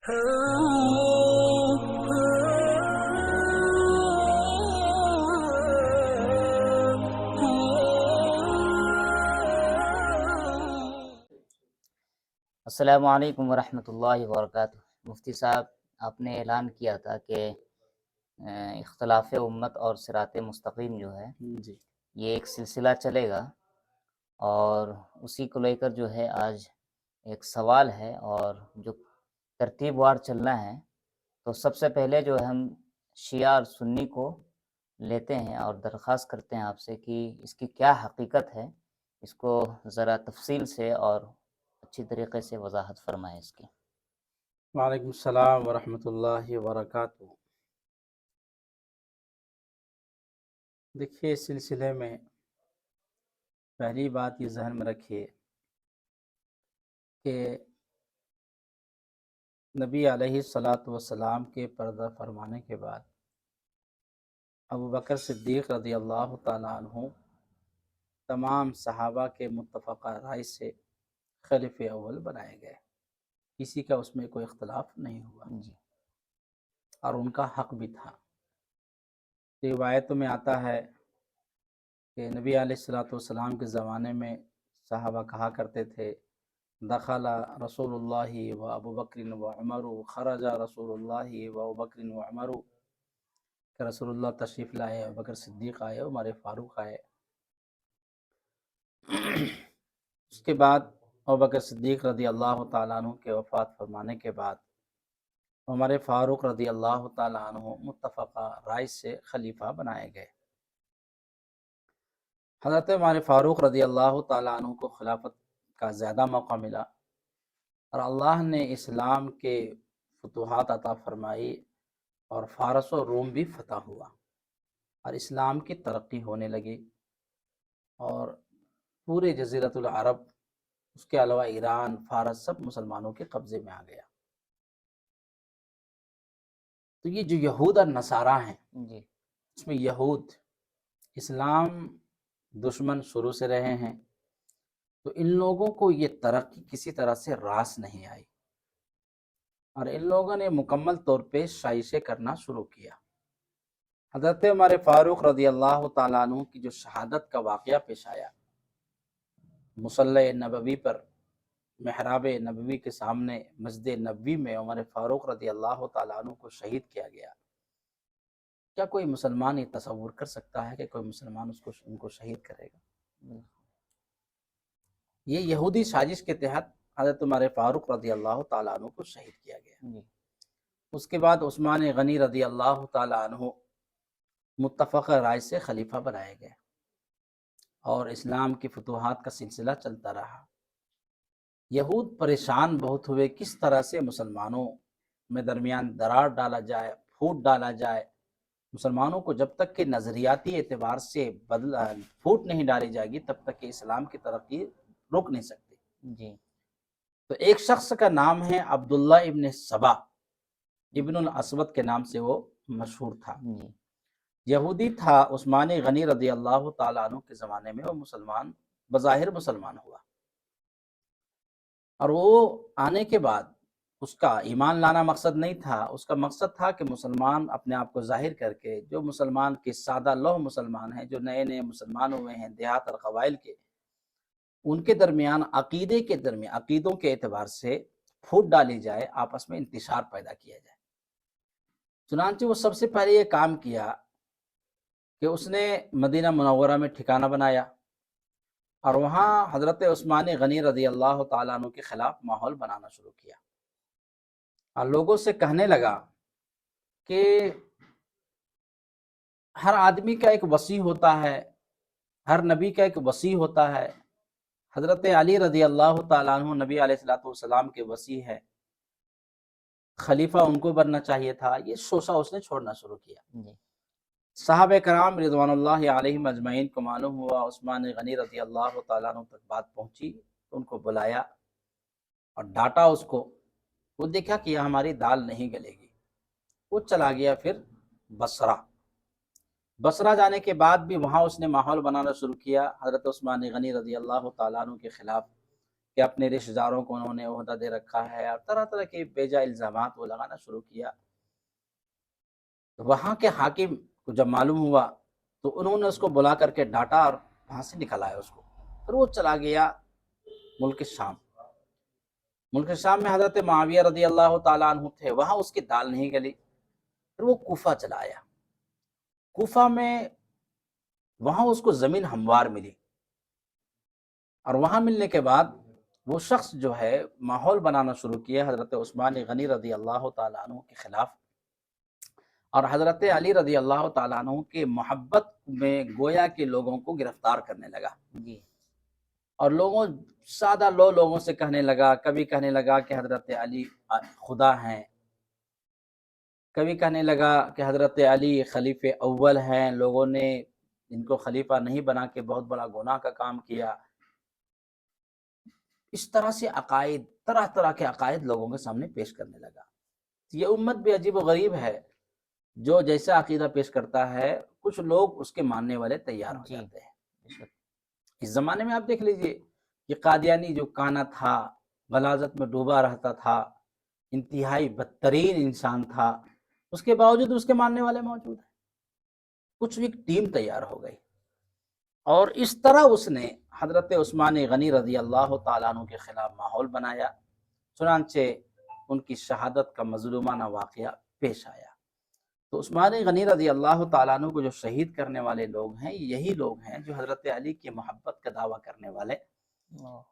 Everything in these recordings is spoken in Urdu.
السلام علیکم ورحمۃ اللہ وبرکاتہ۔ مفتی صاحب، آپ نے اعلان کیا تھا کہ اختلاف امت اور صراط مستقیم جو ہے جی یہ ایک سلسلہ چلے گا، اور اسی کو لے کر جو ہے آج ایک سوال ہے اور جو ترتیب وار چلنا ہے، تو سب سے پہلے جو ہے ہم شیعہ اور سنی کو لیتے ہیں اور درخواست کرتے ہیں آپ سے کہ اس کی کیا حقیقت ہے، اس کو ذرا تفصیل سے اور اچھی طریقے سے وضاحت فرمائیں اس کی۔ وعلیکم السلام ورحمۃ اللہ وبرکاتہ۔ دیکھیے، اس سلسلے میں پہلی بات یہ ذہن میں رکھیے کہ نبی علیہ الصلاۃ والسلام کے پردہ فرمانے کے بعد ابو بکر صدیق رضی اللہ تعالیٰ عنہ تمام صحابہ کے متفقہ رائے سے خلیفہ اول بنائے گئے، کسی کا اس میں کوئی اختلاف نہیں ہوا جی اور ان کا حق بھی تھا۔ روایتوں میں آتا ہے کہ نبی علیہ الصلاۃ والسلام کے زمانے میں صحابہ کہا کرتے تھے، دخل رسول اللہ و ابو بکر و عمر، خرج رسول اللہ و ابو بکر و عمر، کہ رسول اللہ تشریف لائے، ابو بکر صدیق آئے، عمر فاروق آئے۔ اس کے بعد ابو بکر صدیق رضی اللہ تعالیٰ عنہ کے وفات فرمانے کے بعد عمر فاروق رضی اللہ تعالیٰ عنہ متفقہ رائے سے خلیفہ بنائے گئے۔ حضرت عمر فاروق رضی اللہ تعالیٰ عنہ کو خلافت کا زیادہ موقع ملا، اور اللہ نے اسلام کے فتوحات عطا فرمائی اور فارس و روم بھی فتح ہوا اور اسلام کی ترقی ہونے لگی، اور پورے جزیرۃ العرب، اس کے علاوہ ایران، فارس، سب مسلمانوں کے قبضے میں آ گیا۔ تو یہ جو یہود اور نصارہ ہیں، جی اس میں یہود اسلام دشمن شروع سے رہے ہیں، تو ان لوگوں کو یہ ترقی کسی طرح سے راس نہیں آئی، اور ان لوگوں نے مکمل طور پہ سائشیں کرنا شروع کیا۔ حضرت عمر فاروق رضی اللہ تعالیٰ عنہ کی جو شہادت کا واقعہ پیش آیا، مصلی نبوی پر، محراب نبوی کے سامنے مسجد نبوی میں عمر فاروق رضی اللہ تعالیٰ عنہ کو شہید کیا گیا۔ کیا کوئی مسلمان یہ تصور کر سکتا ہے کہ کوئی مسلمان ان کو شہید کرے گا؟ یہ یہودی سازش کے تحت حضرت عمر فاروق رضی اللہ تعالیٰ عنہ کو شہید کیا گیا۔ جی اس کے بعد عثمان غنی رضی اللہ تعالیٰ عنہ متفق رائے سے خلیفہ بنائے گئے، اور اسلام کی فتوحات کا سلسلہ چلتا رہا۔ یہود پریشان بہت ہوئے، کس طرح سے مسلمانوں میں درمیان درار ڈالا جائے، پھوٹ ڈالا جائے۔ مسلمانوں کو جب تک کہ نظریاتی اعتبار سے پھوٹ نہیں ڈالی جائے گی، تب تک کہ اسلام کی ترقی روک نہیں سکتی۔ جی تو ایک شخص کا نام ہے عبداللہ ابن سبا، ابن الاسود کے نام سے وہ مشہور تھا، جی یہودی تھا۔ عثمان غنی رضی اللہ تعالیٰ عنہ کے زمانے میں وہ مسلمان، بظاہر مسلمان ہوا، اور وہ آنے کے بعد اس کا ایمان لانا مقصد نہیں تھا، اس کا مقصد تھا کہ مسلمان اپنے آپ کو ظاہر کر کے، جو مسلمان کے سادہ لوح مسلمان ہیں، جو نئے نئے مسلمان ہوئے ہیں دیہات اور قبائل کے، ان کے درمیان عقیدوں کے اعتبار سے پھوٹ ڈالی جائے، آپس میں انتشار پیدا کیا جائے۔ چنانچہ وہ سب سے پہلے یہ کام کیا کہ اس نے مدینہ منورہ میں ٹھکانہ بنایا، اور وہاں حضرت عثمان غنی رضی اللہ تعالیٰ عنہ کے خلاف ماحول بنانا شروع کیا، اور لوگوں سے کہنے لگا کہ ہر آدمی کا ایک وصی ہوتا ہے، ہر نبی کا ایک وصی ہوتا ہے۔ حضرت علی رضی اللہ تعالیٰ عنہ نبی علیہ الصلوۃ والسلام کے وصی ہے، خلیفہ ان کو بننا چاہیے تھا۔ یہ شوشہ اس نے چھوڑنا شروع کیا۔ جی صحابہ کرام رضوان اللہ علیہم اجمعین کو معلوم ہوا عثمان غنی رضی اللہ تعالیٰ عنہ تک بات پہنچی، تو ان کو بلایا اور ڈانٹا اس کو۔ وہ دیکھا کہ یہ ہماری دال نہیں گلے گی، وہ چلا گیا پھر بصرہ جانے کے بعد بھی وہاں اس نے ماحول بنانا شروع کیا حضرت عثمان غنی رضی اللہ تعالیٰ عنہ کے خلاف، کہ اپنے رشتہ داروں کو انہوں نے عہدہ دے رکھا ہے، اور طرح طرح کے بیجا الزامات وہ لگانا شروع کیا۔ تو وہاں کے حاکم کو جب معلوم ہوا تو انہوں نے اس کو بلا کر کے ڈانٹا اور وہاں سے نکل آیا اس کو۔ پھر وہ چلا گیا ملک شام۔ ملک شام میں حضرت معاویہ رضی اللہ تعالیٰ عنہ تھے، وہاں اس کی دال نہیں گلی۔ پھر وہ کوفہ چلا آیا۔ کوفہ میں وہاں اس کو زمین ہموار ملی، اور وہاں ملنے کے بعد وہ شخص جو ہے ماحول بنانا شروع کیا حضرت عثمان غنی رضی اللہ تعالیٰ عنہ کے خلاف، اور حضرت علی رضی اللہ تعالیٰ عنہ کے محبت میں گویا کے لوگوں کو گرفتار کرنے لگا، جی اور سادہ لوگوں سے کہنے لگا، کبھی کہنے لگا کہ حضرت علی خدا ہیں، کبھی کہنے لگا کہ حضرت علی خلیفہ اول ہیں، لوگوں نے ان کو خلیفہ نہیں بنا کے بہت بڑا گناہ کا کام کیا۔ اس طرح سے عقائد، طرح طرح کے عقائد لوگوں کے سامنے پیش کرنے لگا۔ یہ امت بھی عجیب و غریب ہے، جو جیسا عقیدہ پیش کرتا ہے کچھ لوگ اس کے ماننے والے تیار ہو جی جاتے ہیں۔ اس زمانے میں آپ دیکھ لیجئے کہ قادیانی جو کانا تھا، غلاظت میں ڈوبا رہتا تھا، انتہائی بدترین انسان تھا، اس کے باوجود اس کے ماننے والے موجود ہیں۔ کچھ ایک ٹیم تیار ہو گئی، اور اس طرح اس نے حضرت عثمان غنی رضی اللہ تعالیٰ عنہ کے خلاف ماحول بنایا، چنانچہ ان کی شہادت کا مظلومانہ واقعہ پیش آیا۔ تو عثمان غنی رضی اللہ تعالیٰ عنہ کو جو شہید کرنے والے لوگ ہیں، یہی لوگ ہیں جو حضرت علی کی محبت کا دعویٰ کرنے والے،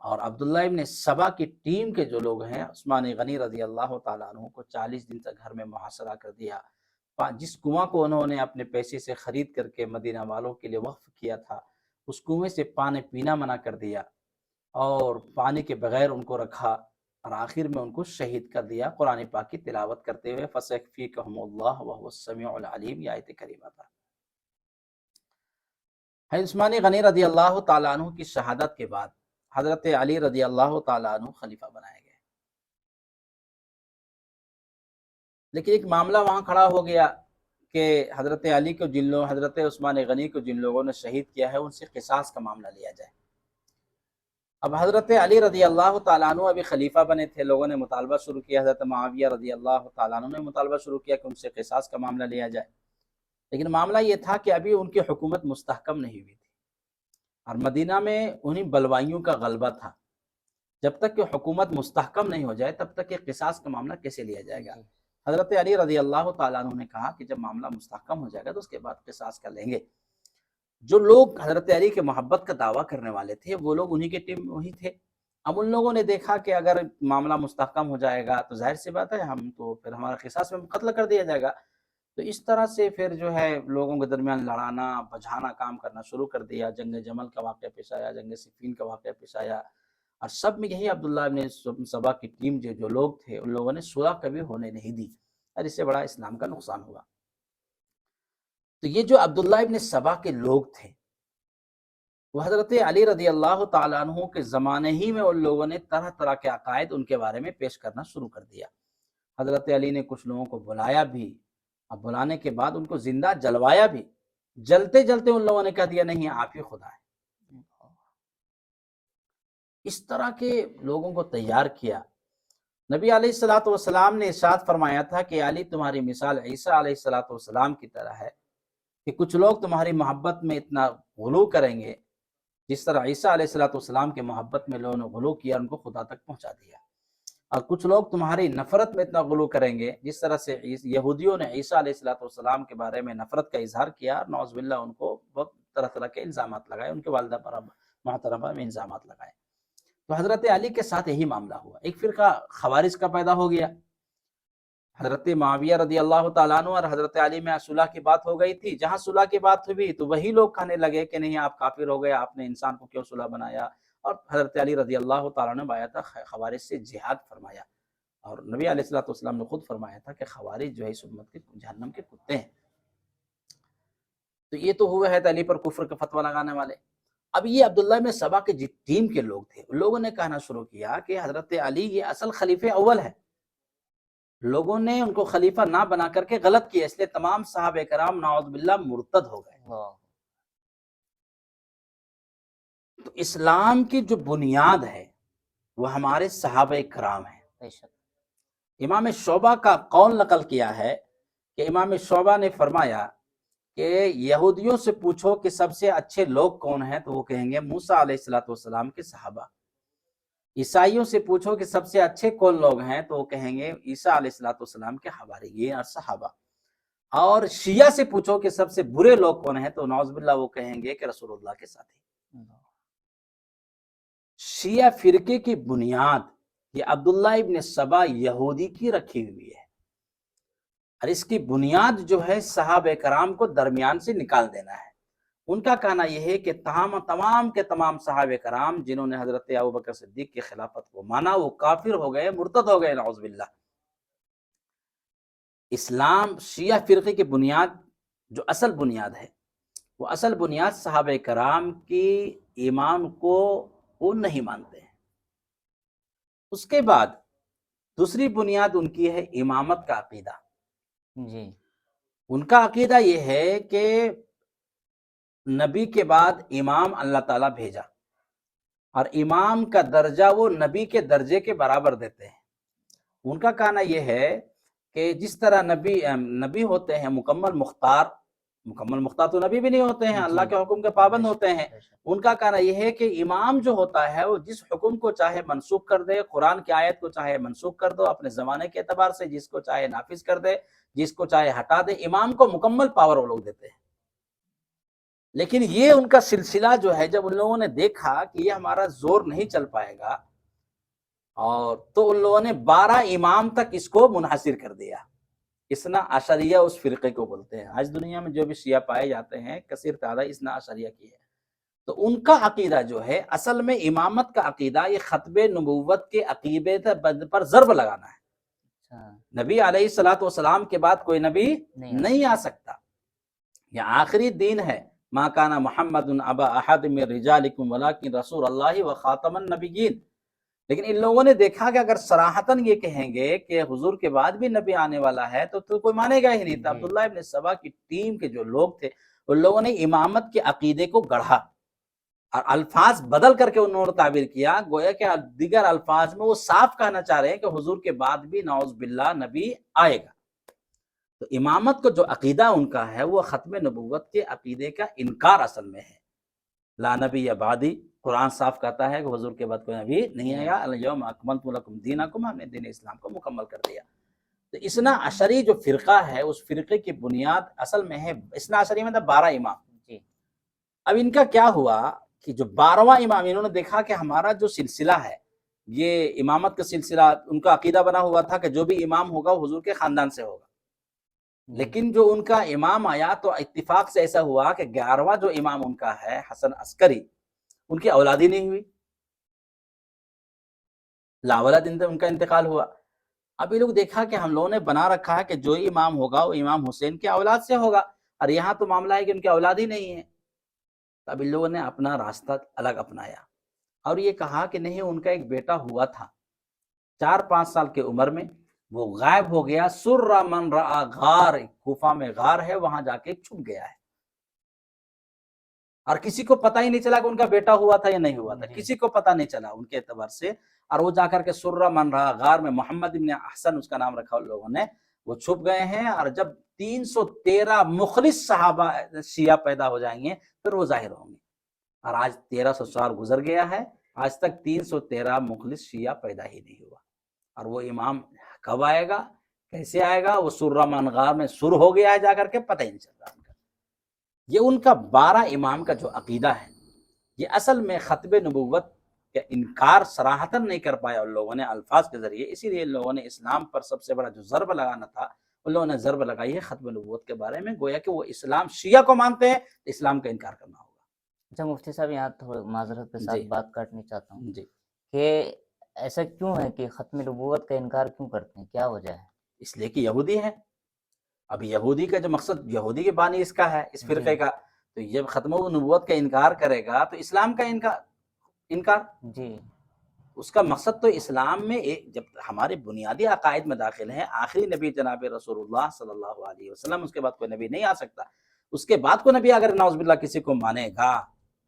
اور عبداللہ ابن سبا کی ٹیم کے جو لوگ ہیں، عثمان غنی رضی اللہ تعالیٰ عنہ کو 40 دن تک گھر میں محاصرہ کر دیا۔ جس کنواں کو انہوں نے اپنے پیسے سے خرید کر کے مدینہ والوں کے لیے وقف کیا تھا، اس کنویں سے پانی پینا منع کر دیا، اور پانی کے بغیر ان کو رکھا، اور آخر میں ان کو شہید کر دیا قرآن پاک کی تلاوت کرتے ہوئے، فَسَيَكْفِيكَهُمُ اللَّهُ وَهُوَ السَّمِيعُ الْعَلِيمُ، یہ آیت کریمہ پر ہے۔ عثمان غنی رضی اللہ تعالیٰ عنہ کی شہادت کے بعد حضرت علی رضی اللہ تعالیٰ عنہ خلیفہ بنائے گئے، لیکن ایک معاملہ وہاں کھڑا ہو گیا کہ حضرت علی کو حضرت عثمان غنی کو جن لوگوں نے شہید کیا ہے، ان سے قصاص کا معاملہ لیا جائے۔ اب حضرت علی رضی اللہ تعالیٰ عنہ ابھی خلیفہ بنے تھے، لوگوں نے مطالبہ شروع کیا، حضرت معاویہ رضی اللہ تعالیٰ عنہ نے مطالبہ شروع کیا کہ ان سے قصاص کا معاملہ لیا جائے، لیکن معاملہ یہ تھا کہ ابھی ان کی حکومت مستحکم نہیں ہوئی تھی، اور مدینہ میں انہی بلوائیوں کا غلبہ تھا۔ جب تک کہ حکومت مستحکم نہیں ہو جائے تب تک یہ قصاص کا معاملہ کیسے لیا جائے گا؟ حضرت علی رضی اللہ تعالیٰ عنہ نے کہا کہ جب معاملہ مستحکم ہو جائے گا تو اس کے بعد قصاص کا لیں گے۔ جو لوگ حضرت علی کے محبت کا دعویٰ کرنے والے تھے وہ لوگ انہی کے ٹیم وہی تھے۔ اب ان لوگوں نے دیکھا کہ اگر معاملہ مستحکم ہو جائے گا تو ظاہر سی بات ہے ہم تو پھر ہمارا قصاص میں قتل کر دیا جائے گا، تو اس طرح سے پھر جو ہے لوگوں کے درمیان لڑانا بجھانا کام کرنا شروع کر دیا۔ جنگ جمل کا واقعہ پیش آیا، جنگ صفین کا واقعہ پیش آیا، اور سب میں یہی عبداللہ ابن سبا کی ٹیم جو لوگ تھے ان لوگوں نے صلح کبھی ہونے نہیں دی، اور اس سے بڑا اسلام کا نقصان ہوا۔ تو یہ جو عبداللہ ابن سبا کے لوگ تھے وہ حضرت علی رضی اللہ تعالیٰ عنہ کے زمانے ہی میں ان لوگوں نے طرح طرح کے عقائد ان کے بارے میں پیش کرنا شروع کر دیا۔ حضرت علی نے کچھ لوگوں کو بلایا بھی، اب بلانے کے بعد ان کو زندہ جلوایا بھی، جلتے جلتے ان لوگوں نے کہہ دیا نہیں آپ ہی خدا ہے۔ اس طرح کے لوگوں کو تیار کیا۔ نبی علیہ السلام نے ارشاد فرمایا تھا کہ علی تمہاری مثال عیسیٰ علیہ السلام کی طرح ہے، کہ کچھ لوگ تمہاری محبت میں اتنا غلو کریں گے جس طرح عیسیٰ علیہ السلام کے محبت میں لوگوں نے غلو کیا، ان کو خدا تک پہنچا دیا، اور کچھ لوگ تمہاری نفرت میں اتنا غلو کریں گے جس طرح سے یہودیوں نے عیسیٰ علیہ السلام کے بارے میں نفرت کا اظہار کیا، اور نعوذ باللہ ان کو بہت طرح طرح کے الزامات لگائے، ان کے والدہ پر محترمہ میں الزامات لگائے۔ تو حضرت علی کے ساتھ یہی معاملہ ہوا۔ ایک فرقہ خوارج کا پیدا ہو گیا، حضرت معاویہ رضی اللہ تعالیٰ عنہ اور حضرت علی میں صلح کی بات ہو گئی تھی، جہاں صلح کی بات ہوئی تو وہی لوگ کہنے لگے کہ نہیں آپ کافر ہو گئے، آپ نے انسان کو کیوں صلح بنایا، اور حضرت علی رضی اللہ تعالیٰ نے بایا تھا خوارج سے جہاد فرمایا، اور نبی علیہ السلام نے خود فرمایا تھا کہ خوارج جو ہے اس امت کے جہنم کے کتے ہیں۔ تو یہ تو ہوئے حضرت علی پر کفر کا فتویٰ لگانے والے۔ اب یہ عبداللہ میں سبا کے جس ٹیم کے لوگ تھے ان لوگوں نے کہنا شروع کیا کہ حضرت علی یہ اصل خلیفہ اول ہے، لوگوں نے ان کو خلیفہ نہ بنا کر کے غلط کیا، اس لیے تمام صحابہ کرام نعوذ باللہ مرتد ہو گئے۔ تو اسلام کی جو بنیاد ہے وہ ہمارے صحابہ کرام ہیں۔ بے شک۔ امام شعبہ کا قول نقل کیا ہے کہ امام شعبہ نے فرمایا کہ یہودیوں سے پوچھو کہ سب سے اچھے لوگ کون ہیں، تو وہ کہیں گے موسیٰ علیہ السلام کے صحابہ۔ عیسائیوں سے پوچھو کہ سب سے اچھے کون لوگ ہیں، تو وہ کہیں گے عیسیٰ علیہ السلام کے حواریین اور صحابہ۔ اور شیعہ سے پوچھو کہ سب سے برے لوگ کون ہیں، تو نعوذ باللہ وہ کہیں گے کہ رسول اللہ کے ساتھی۔ شیعہ فرقے کی بنیاد یہ عبداللہ ابن سبا یہودی کی رکھی ہوئی ہے، اور اس کی بنیاد جو ہے صحابہ کرام کو درمیان سے نکال دینا ہے۔ ان کا کہنا یہ ہے کہ تمام کے تمام صحابہ کرام جنہوں نے حضرت ابوبکر صدیق کی خلافت کو مانا وہ کافر ہو گئے، مرتد ہو گئے، نعوذ باللہ۔ اسلام شیعہ فرقے کی بنیاد جو اصل بنیاد ہے، وہ اصل بنیاد صحابہ کرام کی ایمان کو وہ نہیں مانتے ہیں۔ اس کے بعد دوسری بنیاد ان کی ہے امامت کا عقیدہ۔ جی۔ ان کا عقیدہ یہ ہے کہ نبی کے بعد امام اللہ تعالیٰ بھیجا، اور امام کا درجہ وہ نبی کے درجے کے برابر دیتے ہیں۔ ان کا کہنا یہ ہے کہ جس طرح نبی ہوتے ہیں مکمل مختار تو نبی بھی نہیں ہوتے ہیں، اللہ کے حکم کے پابند ہوتے ہیں۔ ان کا کہنا یہ ہے کہ امام جو ہوتا ہے وہ جس حکم کو چاہے منسوخ کر دے، قرآن کی آیت کو چاہے منسوخ کر دو، اپنے زمانے کے اعتبار سے جس کو چاہے نافذ کر دے، جس کو چاہے ہٹا دے، امام کو مکمل پاور وہ لوگ دیتے ہیں۔ لیکن یہ ان کا سلسلہ جو ہے، جب ان لوگوں نے دیکھا کہ یہ ہمارا زور نہیں چل پائے گا، اور تو ان لوگوں نے 12 امام تک اس کو منحصر کر دیا۔ اثنا عشریہ اس فرقے کو بولتے ہیں۔ آج دنیا میں جو بھی شیعہ پائے جاتے ہیں کثیر تعداد اثنا عشریہ کی ہے۔ تو ان کا عقیدہ جو ہے اصل میں امامت کا عقیدہ یہ ختم نبوت کے عقیدے پر ضرب لگانا ہے۔ نبی علیہ السلام کے بعد کوئی نبی نہیں آ سکتا، یہ آخری دین ہے۔ ما کان محمد ابا احد من رجالکم ولکن رسول اللہ وخاتم النبیین۔ لیکن ان لوگوں نے دیکھا کہ اگر صراحتاً یہ کہیں گے کہ حضور کے بعد بھی نبی آنے والا ہے تو کوئی مانے گا ہی نہیں تھا۔ عبداللہ ابن سبا کی ٹیم کے جو لوگ تھے ان لوگوں نے امامت کے عقیدے کو گڑھا، اور الفاظ بدل کر کے انہوں نے تعبیر کیا، گویا کہ دیگر الفاظ میں وہ صاف کہنا چاہ رہے ہیں کہ حضور کے بعد بھی نعوذ باللہ نبی آئے گا۔ تو امامت کو جو عقیدہ ان کا ہے وہ ختم نبوت کے عقیدے کا انکار اصل میں ہے۔ لا نبی بعدی، قرآن صاف کہتا ہے کہ حضور کے بعد کوئی نبی نہیں آئے گا۔ الیوم اکملت لکم دینکم، ہم نے دین اسلام کو مکمل کر دیا۔ تو اثنا عشری جو فرقہ ہے اس فرقے کی بنیاد اصل میں ہے اثنا عشری مطلب 12 امام۔ اب ان کا کیا ہوا کہ جو 12واں امام، انہوں نے دیکھا کہ ہمارا جو سلسلہ ہے یہ امامت کا سلسلہ، ان کا عقیدہ بنا ہوا تھا کہ جو بھی امام ہوگا وہ حضور کے خاندان سے ہوگا۔ لیکن جو ان کا امام آیا تو اتفاق سے ایسا ہوا کہ 11واں جو امام ان کا ہے حسن عسکری، ان کی اولاد ہی نہیں ہوئی، لاولد ان کا انتقال ہوا۔ اب یہ لوگ دیکھا کہ ہم لوگوں نے بنا رکھا ہے کہ جو امام ہوگا وہ امام حسین کی اولاد سے ہوگا، اور یہاں تو معاملہ ہے کہ ان کی اولاد ہی نہیں ہے۔ اب ان لوگوں نے اپنا راستہ الگ اپنایا، اور یہ کہا کہ نہیں، ان کا ایک بیٹا ہوا تھا 4-5 سال کی عمر میں، وہ غائب ہو گیا۔ سر من رأى غار، کوفہ میں غار ہے، وہاں جا کے چھپ گیا ہے، اور کسی کو پتہ ہی نہیں چلا کہ ان کا بیٹا ہوا تھا یا نہیں ہوا تھا، کسی کو پتہ نہیں چلا ان کے اعتبار سے۔ اور وہ جا کر کے سر من رأى غار میں، محمد ابن احسن اس کا نام رکھا ان لوگوں نے، وہ چھپ گئے ہیں۔ اور جب 313 مخلص صحابہ شیعہ پیدا ہو جائیں گے پھر وہ ظاہر ہوں گے، اور آج 1300 سال گزر گیا ہے، آج تک 313 مخلص شیعہ پیدا ہی نہیں ہوا۔ اور وہ امام کب آئے گا، کیسے آئے گا، وہ سر من غار میں سر ہو گیا ہے جا کر کے، پتہ ہی نہیں چل رہا ان کا۔ یہ ان کا 12 امام کا جو عقیدہ ہے یہ اصل میں ختم نبوت کا انکار صراحتاً نہیں کر پایا ان لوگوں نے الفاظ کے ذریعے، اسی لیے ان لوگوں نے اسلام پر سب سے بڑا جو ضرب لگانا تھا ان لوگوں نے ضرب لگائی ہے ختم نبوت کے بارے میں، گویا کہ وہ اسلام شیعہ کو مانتے ہیں تو اسلام کا انکار کرنا ہوگا۔ اچھا مفتی صاحب، یہاں تھوڑا معذرت کے ساتھ بات کاٹنی چاہتا ہوں جی، کہ ایسا کیوں ہے کہ ختم نبوت کا انکار کیوں کرتے ہیں، کیا وجہ ہے؟ اس لیے کہ یہودی ہے۔ اب یہودی کا جو مقصد، یہودی کے بانی اس کا ہے، اس فرقے کا، تو جب ختم نبوت کا انکار کرے گا تو اسلام کا انکار جی، اس کا مقصد تو اسلام میں جب ہمارے بنیادی عقائد میں داخل ہیں، آخری نبی جناب رسول اللہ صلی اللہ علیہ وسلم، اس کے بعد کوئی نبی نہیں آ سکتا۔ اس کے بعد کوئی نبی اگر نعوذ باللہ کسی کو مانے گا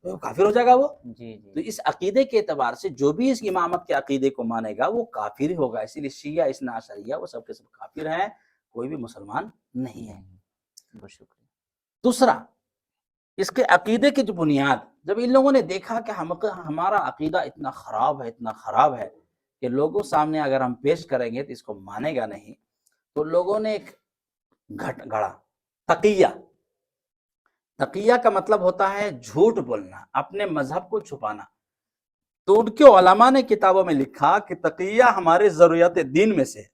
تو کافر ہو جائے گا وہ. جی تو جی اس عقیدے کے اعتبار سے جو بھی اس امامت کے عقیدے کو مانے گا وہ کافر ہی ہوگا. اسی لیے شیعہ اثنا عشریہ وہ سب کے سب کافر ہیں، کوئی بھی مسلمان نہیں ہے. نہیں. بہت شکریہ. دوسرا، اس کے عقیدے کی جو بنیاد، جب ان لوگوں نے دیکھا کہ ہمارا عقیدہ اتنا خراب ہے، اتنا خراب ہے کہ لوگوں سامنے اگر ہم پیش کریں گے تو اس کو مانے گا نہیں، تو لوگوں نے ایک گھٹ گڑا تقیہ. تقیہ کا مطلب ہوتا ہے جھوٹ بولنا، اپنے مذہب کو چھپانا. تو ان کے علماء نے کتابوں میں لکھا کہ تقیہ ہمارے ضروریات دین میں سے ہے.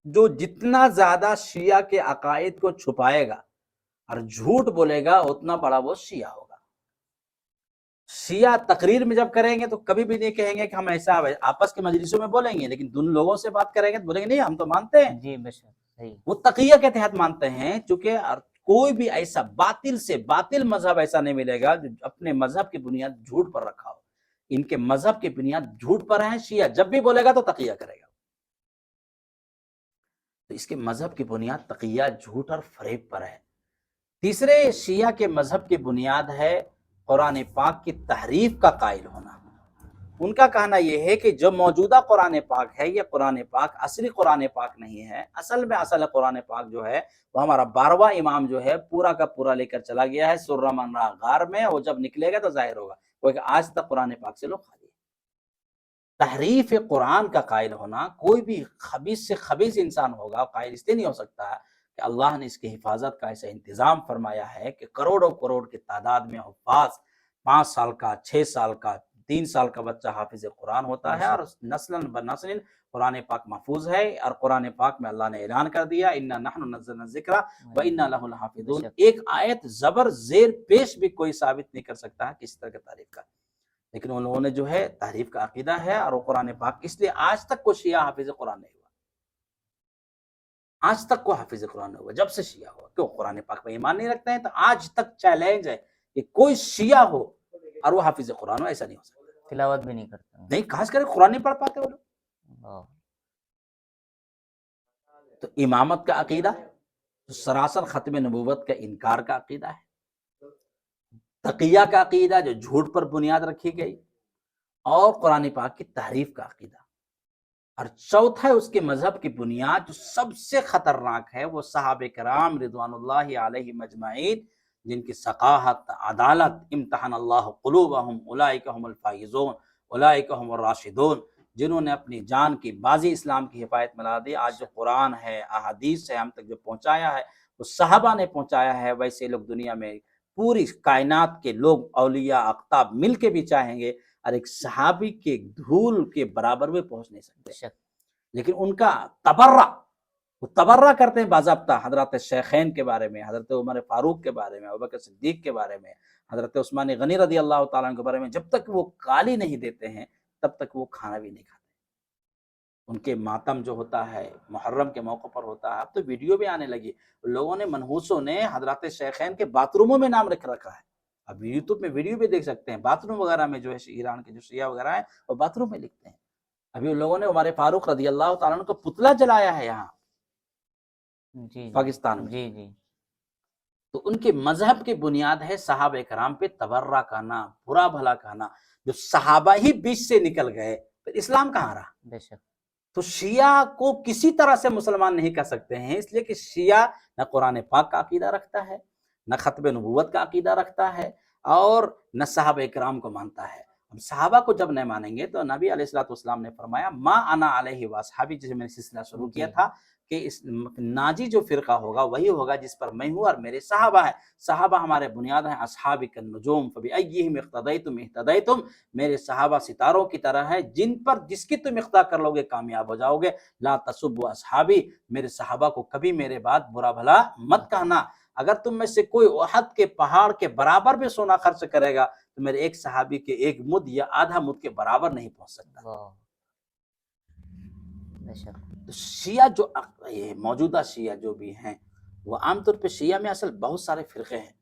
جو جتنا زیادہ شیعہ کے عقائد کو چھپائے گا اور جھوٹ بولے گا اتنا بڑا وہ شیعہ ہوگا. شیعہ تقریر میں جب کریں گے تو کبھی بھی نہیں کہیں گے کہ ہم ایسا آپس کے مجلسوں میں بولیں گے، لیکن دن لوگوں سے بات کریں گے تو بولیں گے نہیں ہم تو مانتے ہیں. جی بے شک صحیح. وہ تقیہ کے تحت مانتے ہیں، چونکہ کوئی بھی ایسا باطل سے باطل مذہب ایسا نہیں ملے گا جو اپنے مذہب کی بنیاد جھوٹ پر رکھا ہو. ان کے مذہب کی بنیاد جھوٹ پر ہے. شیعہ جب بھی بولے گا تو تقیہ کرے گا. تو اس کے مذہب کی بنیاد تقیہ، جھوٹ اور فریب پر ہے. تیسرے شیعہ کے مذہب کی بنیاد ہے قرآن پاک کی تحریف کا قائل ہونا. ان کا کہنا یہ ہے کہ جو موجودہ قرآن پاک ہے یہ قرآن پاک اصلی قرآن پاک نہیں ہے. اصل میں اصل قرآن پاک جو ہے وہ ہمارا 12واں امام جو ہے پورا کا پورا لے کر چلا گیا ہے سرہ منرا غار میں. وہ جب نکلے گا تو ظاہر ہوگا. وہ کہ آج تک قرآن پاک سے لوگ خالی ہیں. تحریف قرآن کا قائل ہونا، کوئی بھی خبیث سے خبیث انسان ہوگا قائل اس لیے نہیں ہو سکتا کہ اللہ نے اس کی حفاظت کا ایسا انتظام فرمایا ہے کہ کروڑوں کروڑ کی تعداد میں حفاظ، 5 سال کا، 6 سال کا، 3 سال کا بچہ حافظ قرآن ہوتا ہے، اور نسلاً بنسل قرآن پاک محفوظ ہے. اور قرآن پاک میں اللہ نے اعلان کر دیا اِنَّا نَحْنُ نَزَّلْنَا الذِّكْرَ وَإِنَّا لَهُ لَحَافِظُونَ. ایک آیت زبر زیر پیش بھی کوئی ثابت نہیں کر سکتا کسی طرح کی تعریف کا. لیکن ان لوگوں نے جو ہے تعریف کا عقیدہ ہے اور وہ قرآن پاک، اس لیے آج تک کوئی شیعہ حافظ قرآن نہیں ہوا. آج تک کوئی حافظ قرآن نہیں ہوا جب سے شیعہ ہوا. کیوں؟ قرآن پاک میں ایمان نہیں رکھتے ہیں. تو آج تک چیلنج ہے کہ کوئی شیعہ ہو اور وہ حافظ قرآن ہو، ایسا نہیں ہو سکتا. تلاوت بھی نہیں کرتا. نہیں، خاص کر قرآن نہیں پڑھ پاتے وہ لوگ. واہ. تو امامت کا عقیدہ سراسر ختم نبوت کا انکار کا عقیدہ ہے. تقیہ کا عقیدہ جو جھوٹ پر بنیاد رکھی گئی، اور قرآن پاک کی تحریف کا عقیدہ. اور چوتھا اس کے مذہب کی بنیاد جو سب سے خطرناک ہے وہ صحابہ کرام رضوان اللہ علیہم اجمعین، جن کی ثقافت، عدالت، امتحان اللہ قلوبہم اولئک هم الفائزون اولئک هم الراشدون، جنہوں نے اپنی جان کی بازی اسلام کی حفاظت میں لا دی. آج جو قرآن ہے، احادیث ہے، ہم تک جو پہنچایا ہے وہ صحابہ نے پہنچایا ہے. ویسے لوگ دنیا میں پوری کائنات کے لوگ، اولیاء، اقطاب مل کے بھی چاہیں گے اور ایک صحابی کے دھول کے برابر بھی پہنچ نہیں سکتے. لیکن ان کا وہ تبرہ کرتے ہیں باضابطہ حضرات شیخین کے بارے میں، حضرت عمر فاروق کے بارے میں، ابوبکر صدیق کے بارے میں، حضرت عثمان غنی رضی اللہ تعالیٰ عنہ کے بارے میں. جب تک وہ گالی نہیں دیتے ہیں تب تک وہ کھانا بھی نہیں کھاتے. ان کے ماتم جو ہوتا ہے محرم کے موقع پر ہوتا ہے. اب تو ویڈیو بھی آنے لگی، لوگوں نے، منحوسوں نے حضرات شیخین کے باتھ روموں میں نام رکھا ہے. اب یوٹیوب میں ویڈیو بھی دیکھ سکتے ہیں. باتھ روم وغیرہ میں جو ہے ایران کے جو شیعہ وغیرہ ہیں وہ باتھ روم میں لکھتے ہیں. ابھی ان لوگوں نے عمر فاروق رضی اللہ تعالیٰ عنہ کا پتلا جلایا ہے یہاں جی پاکستان میں. جی جی. تو ان کے مذہب کی بنیاد ہے صحابہ کرام پہ تبرہ کرنا، برا بھلا کہنا. جو صحابہ ہی بیچ سے نکل گئے پھر اسلام کہاں رہا؟ بے شک. تو شیعہ کو کسی طرح سے مسلمان نہیں کر سکتے ہیں، اس لیے کہ شیعہ نہ قرآن پاک کا عقیدہ رکھتا ہے، نہ ختم نبوت کا عقیدہ رکھتا ہے، اور نہ صحابہ کرام کو مانتا ہے. اب صحابہ کو جب نہیں مانیں گے تو نبی علیہ الصلوۃ والسلام نے فرمایا ما انا علیہ واصحابی، جسے میں نے سلسلہ شروع کیا تھا کہ اس ناجی جو فرقہ ہوگا وہی ہوگا جس پر میں ہوں اور میرے صحابہ ہیں. صحابہ ہمارے بنیاد ہیں. اصحابی کالنجوم فبأیہم اقتدیتم اہتدیتم، میرے صحابہ ستاروں کی طرح ہے، جن پر جس کی تم اقتدا کر لو گے کامیاب ہو جاؤ گے. لا تسبوا اصحابی، میرے صحابہ کو کبھی میرے بعد برا بھلا مت کہنا. اگر تم میں سے کوئی احد کے پہاڑ کے برابر بھی سونا خرچ کرے گا تو میرے ایک صحابی کے ایک مد یا آدھا مد کے برابر نہیں پہنچ سکتا. تو شیعہ جو موجودہ شیعہ جو بھی ہیں وہ عام طور پہ شیعہ میں اصل بہت سارے فرقے ہیں،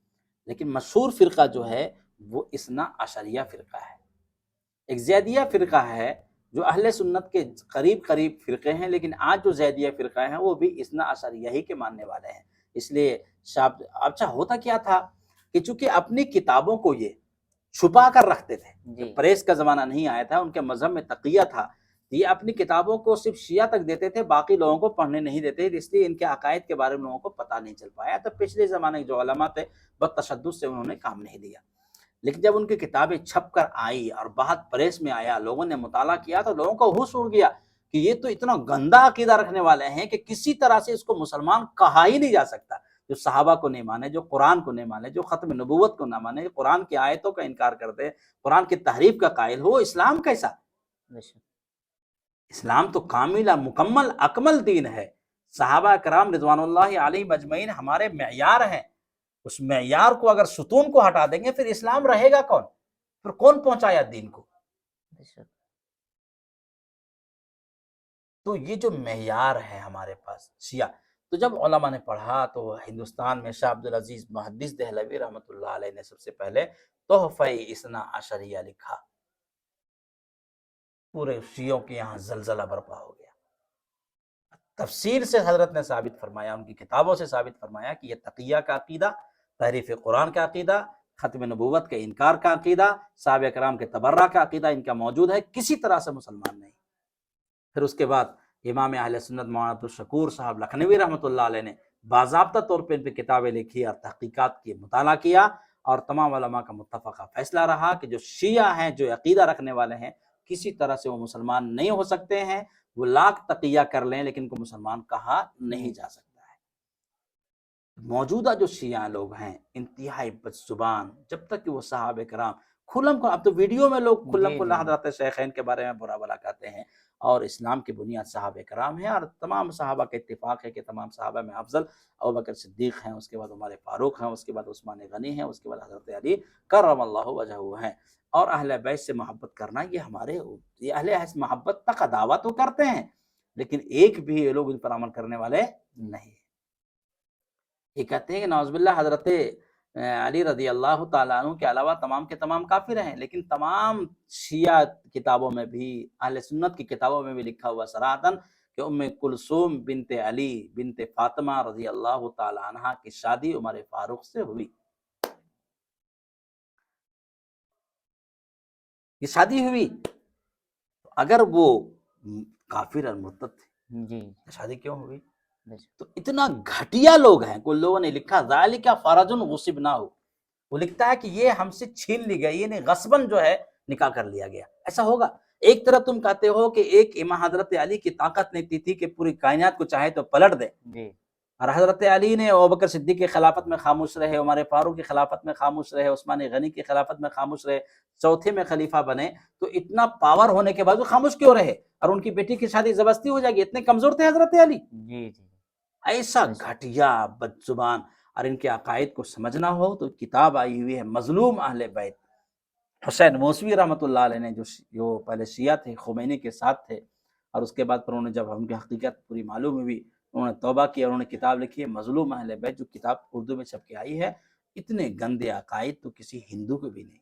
لیکن مشہور فرقہ جو ہے وہ اثنا عشریہ فرقہ ہے. ایک زیدیہ فرقہ ہے جو اہل سنت کے قریب قریب فرقے ہیں، لیکن آج جو زیدیہ فرقہ ہیں وہ بھی اثنا عشریہ ہی کے ماننے والے ہیں. اس لیے اچھا ہوتا کیا تھا کہ چونکہ اپنی کتابوں کو یہ چھپا کر رکھتے تھے. جی جب پریس کا زمانہ نہیں آیا تھا، ان کے مذہب میں تقیہ تھا، یہ اپنی کتابوں کو صرف شیعہ تک دیتے تھے، باقی لوگوں کو پڑھنے نہیں دیتے، اس لیے ان کے عقائد کے بارے میں لوگوں کو پتہ نہیں چل پایا. تو پچھلے زمانے کے جو علماء تھے بس تشدد سے انہوں نے کام نہیں لیا. لیکن جب ان کی کتابیں چھپ کر آئی اور بہت پریس میں آیا، لوگوں نے مطالعہ کیا تو لوگوں کو ہوش اڑ گیا کہ یہ تو اتنا گندا عقیدہ رکھنے والے ہیں کہ کسی طرح سے اس کو مسلمان کہا ہی نہیں جا سکتا. جو صحابہ کو نہیں مانے، جو قرآن کو نہیں مانے، جو ختم نبوت کو نہ مانے، جو قرآن کی آیتوں کا انکار کرتے، قرآن کی تحریف کا قائل ہو، اسلام کیسا؟ بے شک. اسلام تو کامل مکمل اکمل دین ہے. صحابہ کرام رضوان اللہ علیہم اجمعین ہمارے معیار ہیں. اس معیار کو اگر ستون کو ہٹا دیں گے پھر اسلام رہے گا کون؟ پھر کون پہنچایا دین کو؟ بے شک. تو یہ جو معیار ہے ہمارے پاس شیعہ، تو جب علماء نے پڑھا تو ہندوستان میں شاہ عبدالعزیز محدث دہلوی رحمۃ اللہ علیہ نے سب سے پہلے تحفہ اثنا عشریہ لکھا. پورے شیعوں کے یہاں زلزلہ برپا ہو گیا. تفسیر سے حضرت نے ثابت فرمایا، ان کی کتابوں سے ثابت فرمایا کہ یہ تقیہ کا عقیدہ، تحریف قرآن کا عقیدہ، ختم نبوت کے انکار کا عقیدہ، صحابہ کرام کے تبرہ کا عقیدہ ان کا موجود ہے، کسی طرح سے مسلمان نہیں. پھر اس کے بعد امام اہل سنت مولانا عبدالشکور صاحب لکھنوی رحمۃ اللہ علیہ نے باضابطہ طور پہ ان پہ کتابیں لکھی اور تحقیقات کی، مطالعہ کیا، اور تمام علماء کا متفقہ فیصلہ رہا کہ جو شیعہ ہیں، جو عقیدہ رکھنے والے ہیں، کسی طرح سے وہ مسلمان نہیں ہو سکتے ہیں. وہ لاکھ تقیہ کر لیں لیکن ان کو مسلمان کہا نہیں جا سکتا ہے. موجودہ جو شیعہ لوگ ہیں انتہائی بدزبان، جب تک کہ وہ صحابہ کرام کھلم کو، اب تو ویڈیو میں لوگ کھلم کھلا حضرت شیخین کے بارے میں برا بلا کہتے ہیں، اور اسلام کی بنیاد صحابہ کرام ہیں، اور تمام صحابہ کا اتفاق ہے کہ تمام صحابہ میں افضل ابوبکر صدیق ہیں، اس کے بعد عمر فاروق ہیں، اس کے بعد عثمان غنی ہیں، اس کے بعد حضرت علی کرم اللہ وجہہ ہیں. اور اہل بیت سے محبت کرنا یہ اہل محبت تک دعویٰ تو کرتے ہیں، لیکن ایک بھی یہ لوگ ان پر عمل کرنے والے نہیں. یہ کہتے ہیں کہ نعوذ باللہ حضرت علی رضی اللہ تعالیٰ عنہ کے علاوہ تمام کے تمام کافر ہیں، لیکن تمام شیعہ کتابوں میں بھی، اہل سنت کی کتابوں میں بھی لکھا ہوا صراحتاً کہ ام کلثوم بنت علی بنت فاطمہ رضی اللہ تعالیٰ عنہ کی شادی عمر فاروق سے ہوئی. یہ شادی ہوئی، اگر وہ کافر اور مرتد تھے جی شادی کیوں ہوئی؟ بے شک. تو اتنا گھٹیا لوگ ہیں. کوئی لوگوں نے لکھا ذالک فرج غصب نہ ہو، وہ لکھتا ہے کہ یہ ہم سے چھین لی گئی، یعنی غصباً جو ہے نکاح کر لیا گیا. ایسا ہوگا؟ ایک طرف تم کہتے ہو کہ ایک امام حضرت علی کی طاقت نہیں تھی کہ پوری کائنات کو چاہے تو پلٹ دے، جی اور حضرت علی نے ابوبکر صدیق کی خلافت میں خاموش رہے، عمر فاروق کی خلافت میں خاموش رہے، عثمان غنی کی خلافت میں خاموش رہے، چوتھے میں خلیفہ بنے، تو اتنا پاور ہونے کے بعد وہ خاموش کیوں رہے؟ اور ان کی بیٹی کی شادی زبردستی ہو جائے گی، اتنے کمزور تھے حضرت علی؟ جی جی ایسا گھٹیا بدزبان. اور ان کے عقائد کو سمجھنا ہو تو کتاب آئی ہوئی ہے مظلوم اہل بیت، حسین موسوی رحمۃ اللہ علیہ نے، جو پہلے شیعہ تھے، خمینی کے ساتھ تھے، اور اس کے بعد پر انہوں نے جب ہم کی حقیقت پوری معلوم ہوئی، انہوں نے توبہ کی اور انہوں نے کتاب لکھی ہے مظلوم اہل بیت، جو کتاب اردو میں چھپ کے آئی ہے. اتنے گندے عقائد تو کسی ہندو کو بھی نہیں.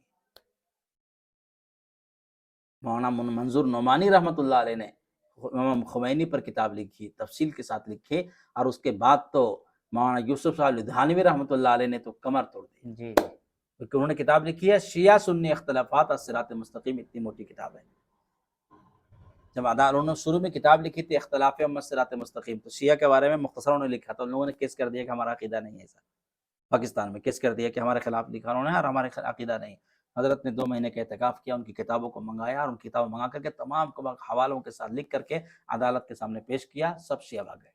مولانا منظور نعمانی رحمۃ اللہ علیہ نے امام خمینی پر کتاب لکھی، تفصیل کے ساتھ لکھی، اور اس کے بعد تو مولانا یوسف صاحب لدھیانوی رحمۃ اللہ علیہ نے تو کمر توڑ دی، جی کیونکہ انہوں نے کتاب لکھی ہے شیعہ سنی اختلافات الصراط مستقیم. اتنی موٹی کتاب ہے. جب انہوں نے شروع میں کتاب لکھی تھی اختلاف امت صراط مستقیم، تو شیعہ کے بارے میں مختصر انہوں نے لکھا، تو ان لوگوں نے کیس کر دیا کہ ہمارا عقیدہ نہیں ہے ایسا. پاکستان میں کیس کر دیا کہ ہمارے خلاف لکھا انہوں نے اور ہمارے عقیدہ نہیں. حضرت نے 2 مہینے کا اعتکاف کیا، ان کی کتابوں کو منگایا، اور ان کی کتابوں منگا کر کے تمام کو حوالوں کے ساتھ لکھ کر کے عدالت کے سامنے پیش کیا. سب شیعہ بھاگ گئے.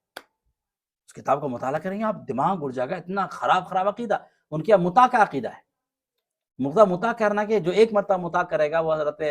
اس کتاب کو مطالعہ کریں گے آپ دماغ اڑ جائے گا، اتنا خراب عقیدہ. ان کی متا کا عقیدہ ہے. متا کرنا کہ جو ایک مرتبہ متا کرے گا وہ حضرت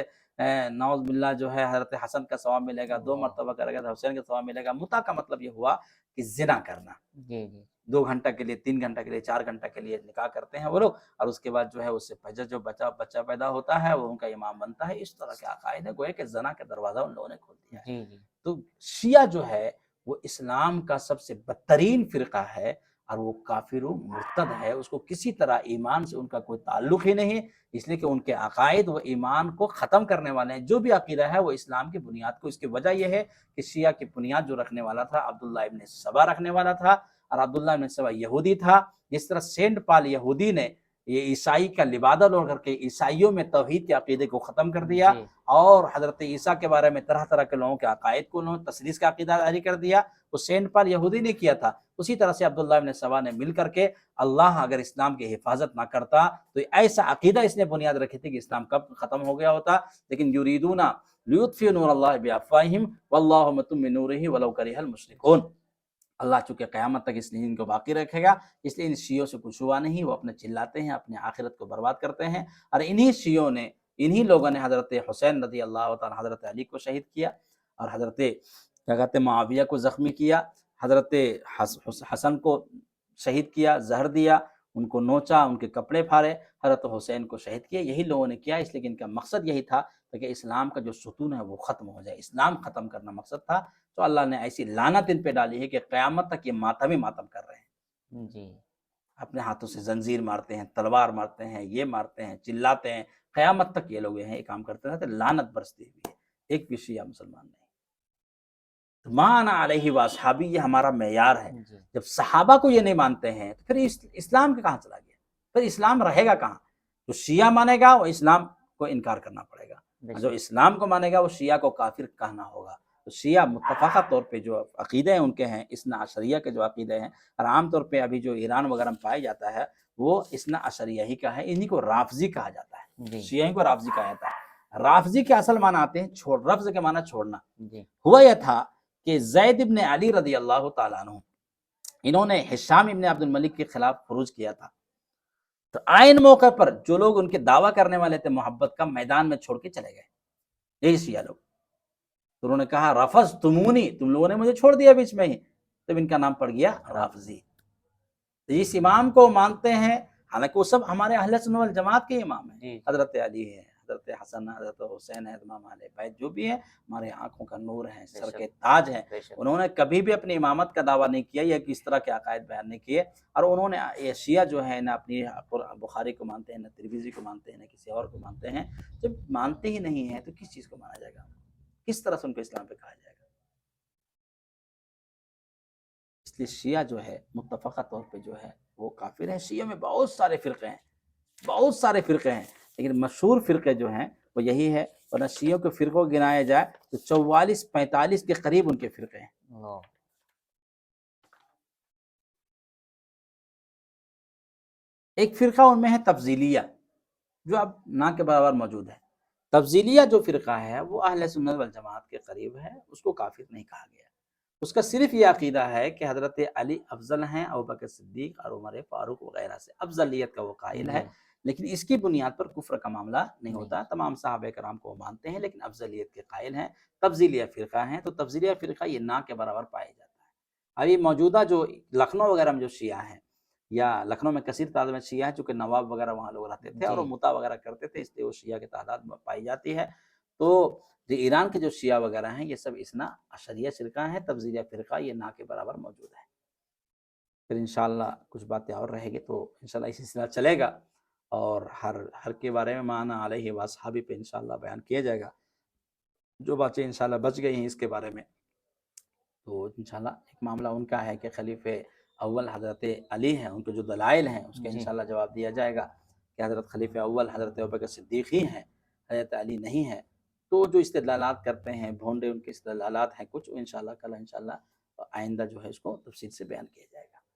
نعوذ باللہ جو ہے حضرت حسن کا ثواب ملے گا، 2 مرتبہ کرے گا تو حسین کا ثواب ملے گا. متا کا مطلب یہ ہوا کہ زنا کرنا. جی 2 گھنٹہ کے لیے، 3 گھنٹہ کے لیے، 4 گھنٹہ کے لیے نکاح کرتے ہیں وہ لوگ، اور اس کے بعد جو ہے اس سے جو بچہ پیدا ہوتا ہے وہ ان کا امام بنتا ہے. اس طرح کے عقائد ہے، گویا کہ زنا کا دروازہ ان لوگوں نے کھول دیا ہے. جی تو شیعہ جو ہے وہ اسلام کا سب سے بدترین فرقہ ہے، اور وہ کافر و مرتد ہے. اس کو کسی طرح ایمان سے ان کا کوئی تعلق ہی نہیں، اس لیے کہ ان کے عقائد وہ ایمان کو ختم کرنے والے ہیں. جو بھی عقیدہ ہے وہ اسلام کی بنیاد کو، اس کی وجہ یہ ہے کہ شیعہ کی بنیاد جو رکھنے والا تھا عبداللہ ابن سبا رکھنے والا تھا، اور عبداللہ ابن سبا یہودی تھا. جس طرح سینٹ پال یہودی نے یہ عیسائی کا لبادہ لوڑ کر کے عیسائیوں میں توحید کے عقیدے کو ختم کر دیا، جی اور حضرت عیسیٰ کے بارے میں طرح طرح کے لوگوں کے عقائد کو انہوں نے تثلیث کا عقیدہ جاری کر دیا۔ وہ سینٹ پال یہودی نے کیا تھا، اسی طرح سے عبداللہ ابن سبا نے مل کر کے اللہ اگر اسلام کی حفاظت نہ کرتا تو ایسا عقیدہ اس نے بنیاد رکھی تھی کہ اسلام کب ختم ہو گیا ہوتا، لیکن یریدون لیطفئوا نور اللہ بافواہہم واللہ متم نورہ ولو کرہ المشرکون۔ اللہ چونکہ قیامت تک اس دین کو باقی رکھے گا، اس لیے ان شیعوں سے کچھ ہوا نہیں، وہ اپنے چلاتے ہیں، اپنی آخرت کو برباد کرتے ہیں۔ اور انہی شیعوں نے، انہی لوگوں نے حضرت حسین رضی اللہ تعالیٰ حضرت علی کو شہید کیا، اور حضرت کیا کہتے ہیں معاویہ کو زخمی کیا، حضرت حسن کو شہید کیا، زہر دیا، ان کو نوچا، ان کے کپڑے پھاڑے، حضرت حسین کو شہید کیا۔ یہی لوگوں نے کیا، اس لیے کہ ان کا مقصد یہی تھا کہ اسلام کا جو ستون ہے وہ ختم ہو جائے، اسلام ختم کرنا مقصد تھا۔ تو اللہ نے ایسی لعنت ان پہ ڈالی ہے کہ قیامت تک یہ ماتم ہی ماتم کر رہے ہیں، جی اپنے ہاتھوں سے زنجیر مارتے ہیں، تلوار مارتے ہیں، یہ مارتے ہیں، چلاتے ہیں، قیامت تک یہ لوگ یہ کام کرتے رہتے، لعنت برستی ہوئی ہے۔ ایک بھی شیعہ مسلمان نہیں۔ ما انا علیہ واصحابی یہ ہمارا معیار ہے۔ جی جب صحابہ کو یہ نہیں مانتے ہیں تو پھر اسلام کے کہاں چلا گیا؟ پھر اسلام رہے گا کہاں؟ جو شیعہ مانے گا وہ اسلام کو انکار کرنا پڑے گا، بے جو شک اسلام کو مانے گا وہ شیعہ کو کافر کہنا ہوگا۔ تو شیعہ متفقہ طور پہ جو عقیدے ہیں ان کے ہیں، اثنا عشریہ کے جو عقیدے ہیں، اور عام طور پہ ابھی جو ایران وغیرہ میں پایا جاتا ہے وہ اثنا عشریہ ہی کا ہے، انہی کو رافضی کہا جاتا ہے، جی شیعہ کو رافضی کہا جاتا ہے۔ رافضی کے اصل معنی آتے ہیں چھوڑ، رفض کے معنی چھوڑنا۔ جی ہوا یہ تھا کہ زید ابن علی رضی اللہ تعالیٰ عنہ، انہوں نے ہشام ابن عبد الملک کے خلاف خروج کیا تھا، تو آئین موقع پر جو لوگ ان کے دعویٰ کرنے والے تھے محبت کا، میدان میں چھوڑ کے چلے گئے، یہی شیعہ لوگ۔ تو انہوں نے کہا رفضتمونی، تم لوگوں نے مجھے چھوڑ دیا بیچ میں ہی، تب ان کا نام پڑ گیا رافضی۔ اس امام کو مانتے ہیں، حالانکہ وہ سب ہمارے اہل سنت والجماعت کے امام ہیں، جی حضرت علی ہے، حضرت حسن، حضرت حسین ہے، امام اہل بیت جو بھی ہیں ہمارے آنکھوں کا نور ہیں، بے سر شک کے تاج ہیں۔ بے شک انہوں نے کبھی بھی اپنی امامت کا دعویٰ نہیں کیا یا کس طرح کے عقائد بیان نہیں کیے، اور انہوں نے یہ شیعہ جو ہے نہ اپنی بخاری کو مانتے ہیں، نہ ترمذی کو مانتے ہیں، نہ کسی اور کو مانتے ہیں۔ جب مانتے ہی نہیں ہیں تو کس چیز کو مانا جائے گا؟ کس طرح سے ان کو اسلام پہ کہا جائے گا؟ اس لیے شیعہ جو ہے متفقہ طور پہ جو ہے وہ کافر ہیں۔ شیعہ میں بہت سارے فرقے ہیں، بہت سارے فرقے ہیں، لیکن مشہور فرقے جو ہیں وہ یہی ہے، ورنہ شیعوں کے فرقوں کو گنایا جائے تو 44-45 کے قریب ان کے فرقے ہیں۔ اللہ ایک فرقہ ان میں ہے تفضیلیہ، جو اب نہ کے برابر موجود ہے۔ تفضیلیہ جو فرقہ ہے وہ اہل سنت والجماعت کے قریب ہے، اس کو کافر نہیں کہا گیا۔ اس کا صرف یہ عقیدہ ہے کہ حضرت علی افضل ہیں ابوبکر صدیق اور عمر فاروق وغیرہ سے، افضلیت کا وہ قائل ہے، جی لیکن اس کی بنیاد پر کفر کا معاملہ نہیں نہیں ہوتا۔ تمام صحابہ کرام کو وہ مانتے ہیں لیکن افضلیت کے قائل ہیں۔ تفضیلیہ فرقہ ہیں، تو تفضیلیہ فرقہ یہ نہ کے برابر پایا جاتا ہے۔ ابھی موجودہ جو لکھنؤ وغیرہ میں جو شیعہ ہیں، یا لکھنؤ میں کثیر تعداد میں شیعہ ہیں، چونکہ نواب وغیرہ وہاں لوگ رہتے تھے اور وہ جی متا وغیرہ کرتے تھے، اس لیے وہ شیعہ کی تعداد میں پائی جاتی ہے۔ تو جو ایران کے جو شیعہ وغیرہ ہیں یہ سب اثنا عشریہ فرقہ ہیں، تفضیلیہ فرقہ یہ نہ کے برابر موجود ہے۔ پھر انشاءاللہ کچھ باتیں اور رہے گی تو انشاءاللہ اسی سلسلہ چلے گا، اور ہر کے بارے میں معنی علیہ واصحابی پہ انشاءاللہ بیان کیا جائے گا۔ جو باتیں انشاءاللہ بچ گئی ہیں اس کے بارے میں تو انشاءاللہ ایک معاملہ ان کا ہے کہ خلیفہ اول حضرت علی ہیں، ان کے جو دلائل ہیں اس کے جی انشاءاللہ جواب دیا جائے گا کہ حضرت خلیفہ اول حضرت ابوبکر صدیق ہی ہیں، حضرت علی نہیں ہے۔ تو جو استدلالات کرتے ہیں بھونڈے، ان کے استدلالات ہیں کچھ، انشاءاللہ کل انشاءاللہ آئندہ جو ہے اس کو تفصیل سے بیان کیا جائے گا۔